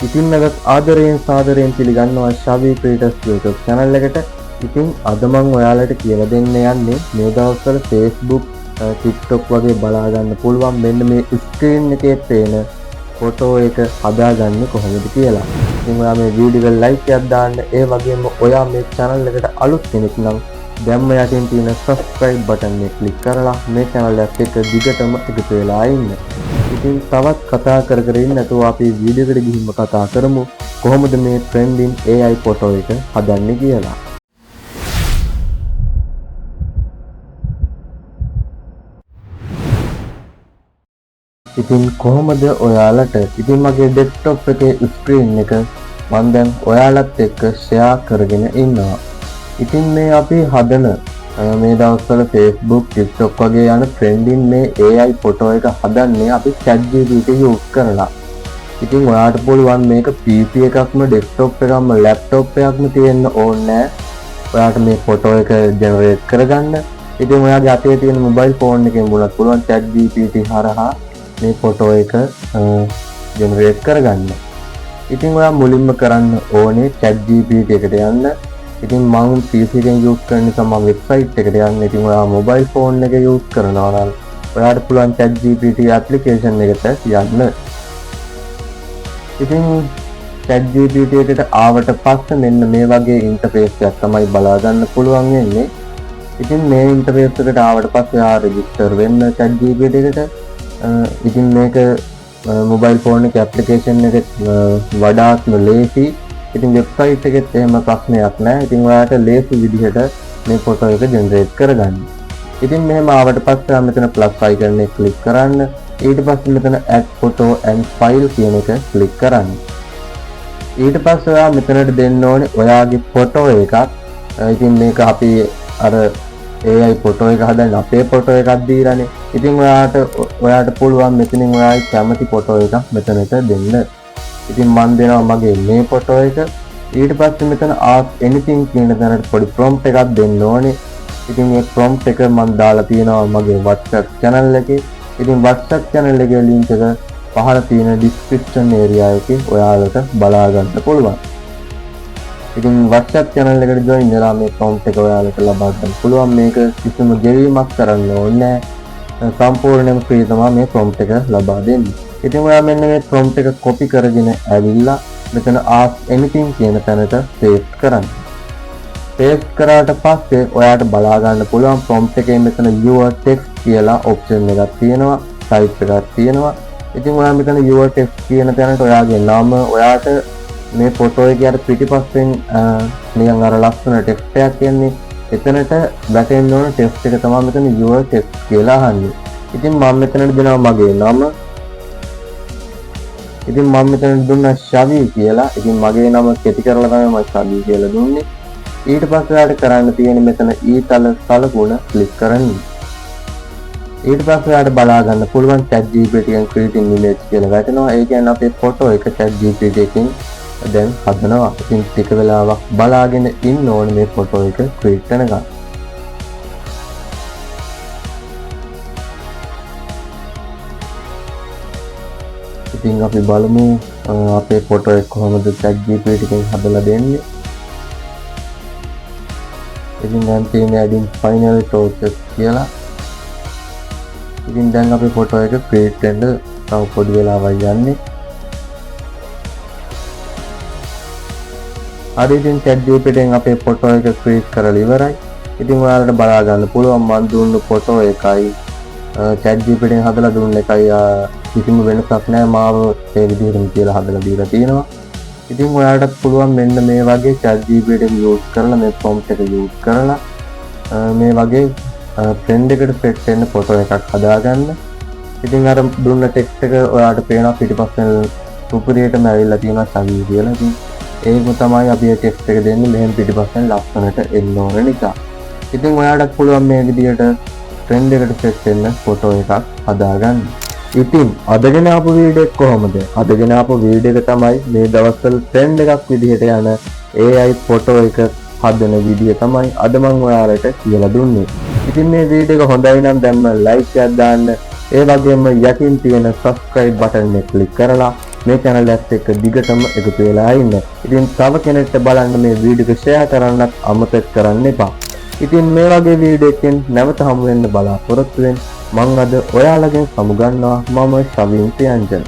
ඉතින් අද ආදරයෙන් සාදරයෙන් පිළිගන්නවා ශවී ක්‍රියේටර්ස් YouTube channel එකට. ඉතින් අද මම ඔයාලට කියලා දෙන්න යන්නේ මේ දවස්වල Facebook, TikTok වගේ බලා ගන්න පුළුවන් මෙන්න මේ ස්ක්‍රීන් එකේ පේන ෆොටෝ එක හදාගන්නේ කොහොමද කියලා. ඉතින් ඔයා මේ වීඩියෝ එක ලයික් එකක් දාන්න. ඒ වගේම ඔයා මේ channel එකට අලුත් කෙනෙක් නම් දැම්ම යටින් තියෙන subscribe button එක click කරලා මේ channel එකත් එක්ක දිගටම එකතු වෙලා ඉන්න. ඉතින් තවත් කතා කර ඉන්න නැතුව අපි වීඩියෝ එකට ගිහින්ම කතා කරමු කොහොමද මේ trending AI ෆොටෝ එක හදන්නේ කියලා. ඉතින් කොහොමද ඔයාලට ඉතින් මගේ desktop එකේ screen එක මම දැන් ඔයාලත් එක්ක share කරගෙන ඉන්නවා. ඉතින් මේ අපි හදන මේ දවස්වල Facebook, TikTok වගේ යන trending මේ AI ෆොටෝ එක හදන්නේ අපි ChatGPT use කරලා. ඉතින් ඔයාලට පුළුවන් මේක PC එකක්ම, desktop එකක්ම, laptop එකක්ම තියෙන්න ඕනේ නැහැ. ඔයාලට මේ ෆොටෝ එක generate කරගන්න. ඉතින් ඔයාගේ අතේ තියෙන mobile phone එකෙන් වුණත් පුළුවන් ChatGPT හරහා මේ ෆොටෝ එක generate කරගන්න. ඉතින් ඔයා මුලින්ම කරන්න ඕනේ ChatGPT එකට යන්න. ඉතින් මම PC එකෙන් use කරන නිසා මම website එකට යන්න. ඉතින් ඔයා mobile phone එක use කරනවා නම් ඔයාට පුළුවන් ChatGPT application එකට යන්න. ඉතින් ChatGPT එකට ආවට පස්සේ මෙන්න මේ වගේ interface එකක් තමයි බලා ගන්න පුළුවන් වෙන්නේ. ඉතින් මේ interface එකට ආවට පස්සේ ඔයා register වෙන්න ChatGPT එකට. ඉතින් මේක mobile phone එක application එක වඩාත්ම ලේසි. ඉතින් වෙබ්සයිට් එකෙත් එහෙම ප්‍රශ්නයක් නැහැ. ඉතින් ඔයාලට ලේසි විදිහට මේ ෆොටෝ එක ජෙනරේට් කරගන්න. ඉතින් මෙහෙම ආවට පස්සේ මෙතන ප්ලස් අයිකන් එක ක්ලික් කරන්න. ඊට පස්සේ මෙතන add photo and file කියන එක ක්ලික් කරන්න. ඊට පස්සේ ඔයා මෙතනට දෙන්න ඕනේ ඔයාගේ ෆොටෝ එකක්. ඉතින් මේක අපි අර AI ෆොටෝ එක හදන්න අපේ ෆොටෝ එකක් දීලානේ. ඉතින් ඔයාට පුළුවන් මෙතනින් ඔයාගේ කැමති ෆොටෝ එකක් මෙතනට දෙන්න. ඉතින් මම දෙනවා මගේ මේ ෆොටෝ එක. ඊට පස්සේ මෙතන ask anything කියන තැනට පොඩි prompt එකක් දෙන්න ඕනේ. ඉතින් මේ prompt එක මම දාලා තියෙනවා මගේ WhatsApp channel එකේ. ඉතින් WhatsApp channel එකේ link එක පහළ තියෙන description area එකේ ඔයාලට බලා ගන්න පුළුවන්. ඉතින් WhatsApp channel එකට join වෙලා මේ prompt එක ඔයාලට ලබා ගන්න පුළුවන්. මේක කිසිම ගෙවීමක් කරන්න ඕනේ නැහැ. සම්පූර්ණයෙන්ම free තමයි මේ prompt එක ලබා දෙන්නේ. ඉතින් ඔයා මෙන්න මේ prompt එක copy කරගෙන ඇවිල්ලා මෙතන ask anything කියන තැනට paste කරන්න. paste කරාට පස්සේ ඔයාට බලා ගන්න පුළුවන් prompt එකේ මෙතන your text කියලා option එකක් තියෙනවා, type එකක් තියෙනවා. ඉතින් ඔයා මෙතන your text කියන තැනට ඔයාගේ නම, ඔයාට මේ ෆොටෝ එකේ අර පිටිපස්සෙන් නිකන් අර ලස්සන text එකක් එන්නේ. එතනට වැටෙන්න ඕන text එක තමයි මෙතන your text කියලා අහන්නේ. ඉතින් මම මෙතනට දෙනවා මගේ නම. ඉතින් මම මෙතන දුන්නා ශවී කියලා. ඉතින් මගේ නම කෙටි කරලා තමයි මම ශවී කියලා දුන්නේ. ඊට පස්සේ ඔයාලට කරන්න තියෙන්නේ මෙතන ඊතල සලකුණ ක්ලික් කරන්න. ඊට පස්සේ ඔයාලට බලා ගන්න පුළුවන් ChatGPT එකෙන් creating image කියලා වැටෙනවා. ඒ කියන්නේ අපේ ෆොටෝ එක ChatGPT එකෙන් දැන් හදනවා. ඉතින් ටික වෙලාවක් බලාගෙන ඉන්න ඕනේ මේ ෆොටෝ එක create වෙනකන්. ඉතින් අපි බලමු අපේ ෆොටෝ එක කොහොමද ChatGPT එකෙන් හදලා දෙන්නේ. ඉතින් දැන් තියෙන්නේ adding final touches කියලා. ඉතින් දැන් අපේ ෆොටෝ එක create වෙන්න තව පොඩි වෙලාවක් යන්නේ. හරි ඉතින් ChatGPT එකෙන් අපේ ෆොටෝ එක create කරලා ඉවරයි. ඉතින් ඔයාලට බලා ගන්න පුළුවන් මම දුන්නු ෆොටෝ එකයි ChatGPT එකෙන් හදලා දුන්න එකයි කිසිම වෙනසක් නැහැ. මාව ඒ විදිහටම කියලා හදලා දීලා තියෙනවා. ඉතින් ඔයාලට පුළුවන් මෙන්න මේ වගේ ChatGPT එක use කරලා මේ prompt එක use කරලා මේ වගේ trend එකට set වෙන්න ෆොටෝ එකක් හදාගන්න. ඉතින් අර දුන්න text එක ඔයාලට පේනවා පිටිපස්සෙන් සුපිරියටම ඇවිල්ලා තියෙනවා ශවී කියලා. ඉතින් ඒක තමයි අපි මේ text එක දෙන්නේ මෙහෙම පිටිපස්සෙන් ලස්සනට එන්න ඕන නිසා. ඉතින් ඔයාලට පුළුවන් මේ විදිහට trend එකට set වෙන්න ෆොටෝ එකක් හදාගන්න. ඉතින් අදගෙන ආපු වීඩියෝ එක කොහොමද? අදගෙන ආපු වීඩියෝ එක තමයි මේ දවස්වල trend එකක් විදිහට යන AI ෆොටෝ එක හදන විදිය තමයි අද මම ඔයාලට කියලා දුන්නේ. ඉතින් මේ වීඩියෝ එක හොඳයි නම් දැන්ම like එකක් දාන්න. ඒ වගේම යටින් තියෙන subscribe button එක click කරලා මේ channel එකත් එක්ක දිගටම එකතු වෙලා ඉන්න. ඉතින් තව කෙනෙක්ට බලන්න මේ වීඩියෝ එක share කරන්නත් අමතක කරන්න එපා. ඉතින් මේ වගේ වීඩියෝ එකකින් නැවත හමු වෙන්න බලාපොරොත්තු වෙන්න. මම අද ඔයාලගෙන් සමුගන්නවා. මම ශවින් ප්‍රියංජන.